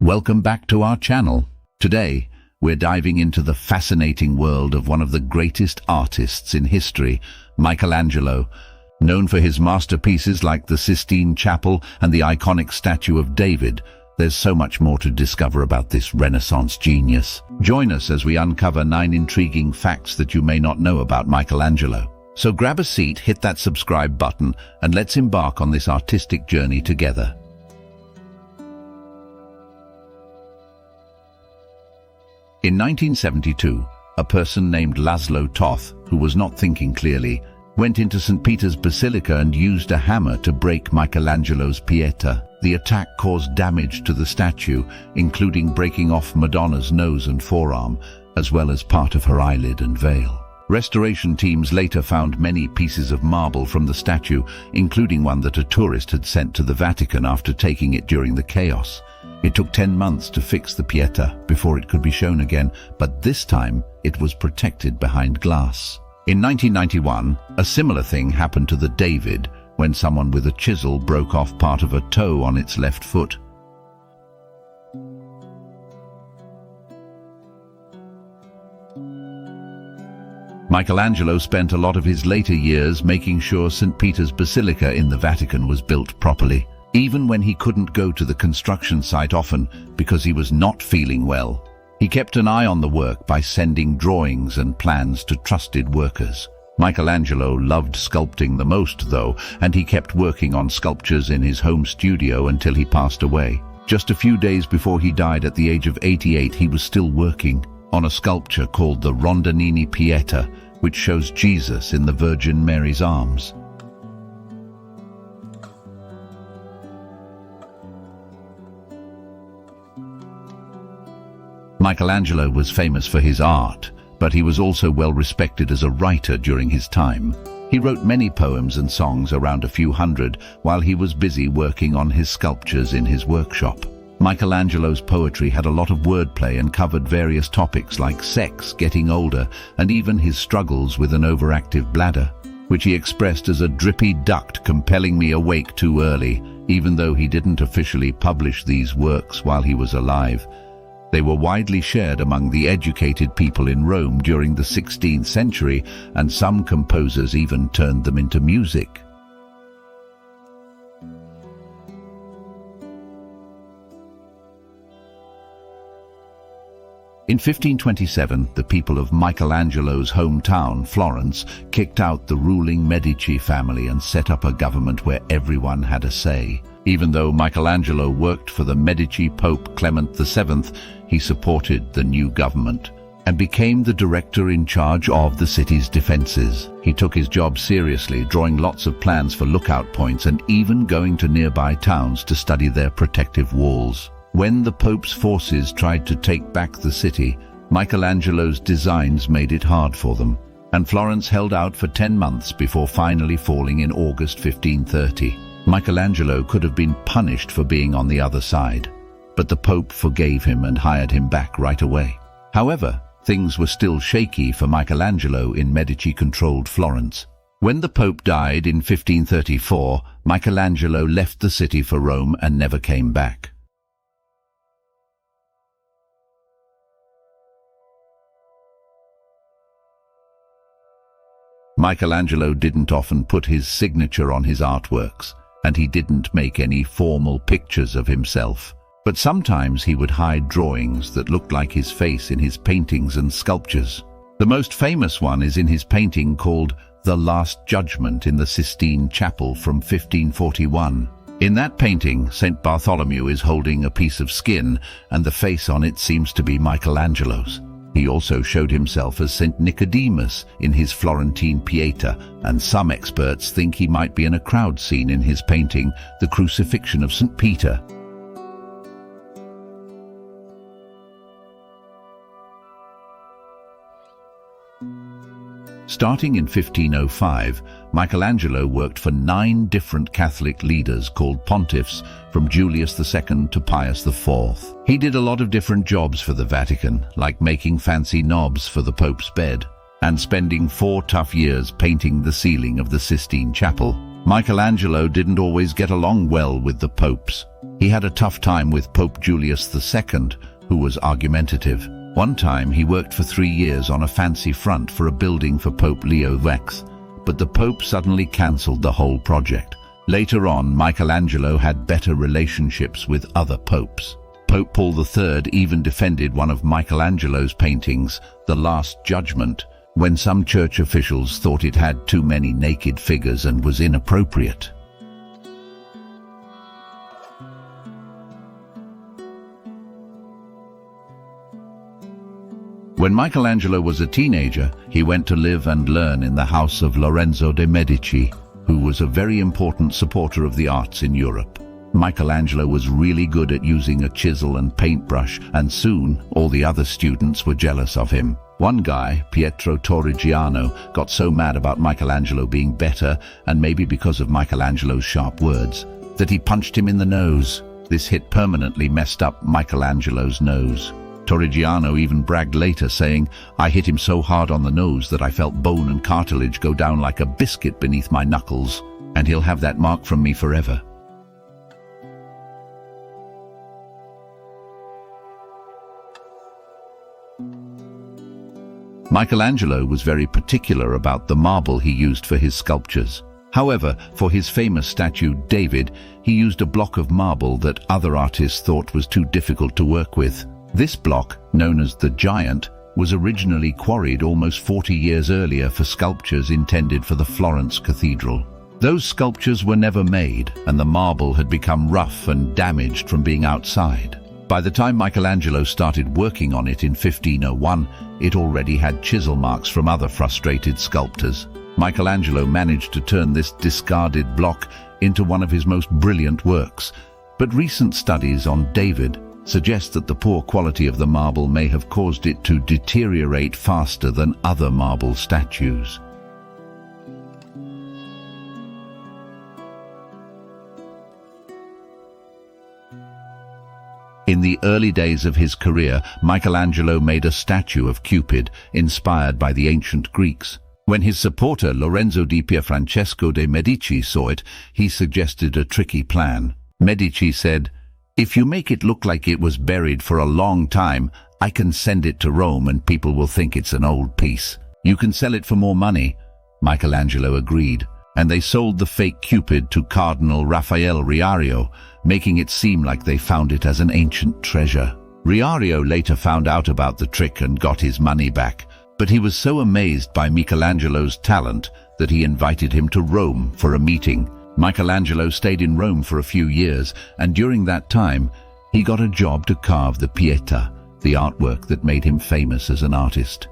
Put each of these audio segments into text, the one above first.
Welcome back to our channel. Today, we're diving into the fascinating world of one of the greatest artists in history, Michelangelo. Known for his masterpieces like the Sistine Chapel and the iconic statue of David, there's so much more to discover about this Renaissance genius. Join us as we uncover 9 intriguing facts that you may not know about Michelangelo. So grab a seat, hit that subscribe button, and let's embark on this artistic journey together. In 1972, a person named Laszlo Toth, who was not thinking clearly, went into St. Peter's Basilica and used a hammer to break Michelangelo's Pieta. The attack caused damage to the statue, including breaking off Madonna's nose and forearm, as well as part of her eyelid and veil. Restoration teams later found many pieces of marble from the statue, including one that a tourist had sent to the Vatican after taking it during the chaos. It took 10 months to fix the Pieta before it could be shown again, but this time it was protected behind glass. In 1991, a similar thing happened to the David, when someone with a chisel broke off part of a toe on its left foot. Michelangelo spent a lot of his later years making sure St. Peter's Basilica in the Vatican was built properly, even when he couldn't go to the construction site often because he was not feeling well. He kept an eye on the work by sending drawings and plans to trusted workers. Michelangelo loved sculpting the most, though, and he kept working on sculptures in his home studio until he passed away. Just a few days before he died at the age of 88, he was still working on a sculpture called the Rondanini Pieta, which shows Jesus in the Virgin Mary's arms. Michelangelo was famous for his art, but he was also well respected as a writer during his time. He wrote many poems and songs, around a few hundred, while he was busy working on his sculptures in his workshop. Michelangelo's poetry had a lot of wordplay and covered various topics like sex, getting older, and even his struggles with an overactive bladder, which he expressed as a drippy duct compelling me awake too early, even though he didn't officially publish these works while he was alive. They were widely shared among the educated people in Rome during the 16th century, and some composers even turned them into music. In 1527, the people of Michelangelo's hometown, Florence, kicked out the ruling Medici family and set up a government where everyone had a say. Even though Michelangelo worked for the Medici Pope Clement VII, he supported the new government and became the director in charge of the city's defenses. He took his job seriously, drawing lots of plans for lookout points and even going to nearby towns to study their protective walls. When the Pope's forces tried to take back the city, Michelangelo's designs made it hard for them, and Florence held out for 10 months before finally falling in August 1530. Michelangelo could have been punished for being on the other side, but the Pope forgave him and hired him back right away. However, things were still shaky for Michelangelo in Medici-controlled Florence. When the Pope died in 1534, Michelangelo left the city for Rome and never came back. Michelangelo didn't often put his signature on his artworks, and he didn't make any formal pictures of himself. But sometimes he would hide drawings that looked like his face in his paintings and sculptures. The most famous one is in his painting called The Last Judgment in the Sistine Chapel from 1541. In that painting, St. Bartholomew is holding a piece of skin, and the face on it seems to be Michelangelo's. He also showed himself as St. Nicodemus in his Florentine Pieta, and some experts think he might be in a crowd scene in his painting, The Crucifixion of St. Peter. Starting in 1505, Michelangelo worked for 9 different Catholic leaders called pontiffs, from Julius II to Pius IV. He did a lot of different jobs for the Vatican, like making fancy knobs for the Pope's bed, and spending 4 tough years painting the ceiling of the Sistine Chapel. Michelangelo didn't always get along well with the popes. He had a tough time with Pope Julius II, who was argumentative. One time he worked for 3 years on a fancy front for a building for Pope Leo X, but the Pope suddenly cancelled the whole project. Later on, Michelangelo had better relationships with other popes. Pope Paul III even defended one of Michelangelo's paintings, The Last Judgment, when some church officials thought it had too many naked figures and was inappropriate. When Michelangelo was a teenager, he went to live and learn in the house of Lorenzo de' Medici, who was a very important supporter of the arts in Europe. Michelangelo was really good at using a chisel and paintbrush, and soon all the other students were jealous of him. One guy, Pietro Torrigiano, got so mad about Michelangelo being better, and maybe because of Michelangelo's sharp words, that he punched him in the nose. This hit permanently messed up Michelangelo's nose. Torrigiano even bragged later, saying, "I hit him so hard on the nose that I felt bone and cartilage go down like a biscuit beneath my knuckles, and he'll have that mark from me forever." Michelangelo was very particular about the marble he used for his sculptures. However, for his famous statue David, he used a block of marble that other artists thought was too difficult to work with. This block, known as the Giant, was originally quarried almost 40 years earlier for sculptures intended for the Florence Cathedral. Those sculptures were never made, and the marble had become rough and damaged from being outside. By the time Michelangelo started working on it in 1501, it already had chisel marks from other frustrated sculptors. Michelangelo managed to turn this discarded block into one of his most brilliant works, but recent studies on David suggest that the poor quality of the marble may have caused it to deteriorate faster than other marble statues. In the early days of his career, Michelangelo made a statue of Cupid inspired by the ancient Greeks. When his supporter Lorenzo di Pierfrancesco de' Medici saw it, he suggested a tricky plan. Medici said, "If you make it look like it was buried for a long time, I can send it to Rome and people will think it's an old piece. You can sell it for more money." Michelangelo agreed, and they sold the fake Cupid to Cardinal Raphael Riario, making it seem like they found it as an ancient treasure. Riario later found out about the trick and got his money back, but he was so amazed by Michelangelo's talent that he invited him to Rome for a meeting. Michelangelo stayed in Rome for a few years, and during that time, he got a job to carve the Pietà, the artwork that made him famous as an artist.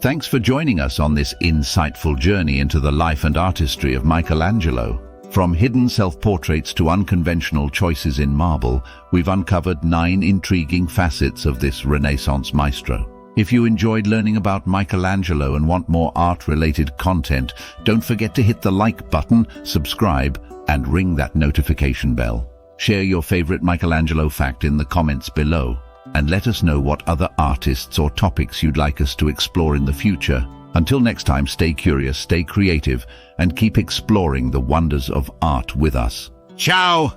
Thanks for joining us on this insightful journey into the life and artistry of Michelangelo. From hidden self-portraits to unconventional choices in marble, we've uncovered 9 intriguing facets of this Renaissance maestro. If you enjoyed learning about Michelangelo and want more art-related content, don't forget to hit the like button, subscribe, and ring that notification bell. Share your favorite Michelangelo fact in the comments below, and let us know what other artists or topics you'd like us to explore in the future. Until next time, stay curious, stay creative, and keep exploring the wonders of art with us. Ciao!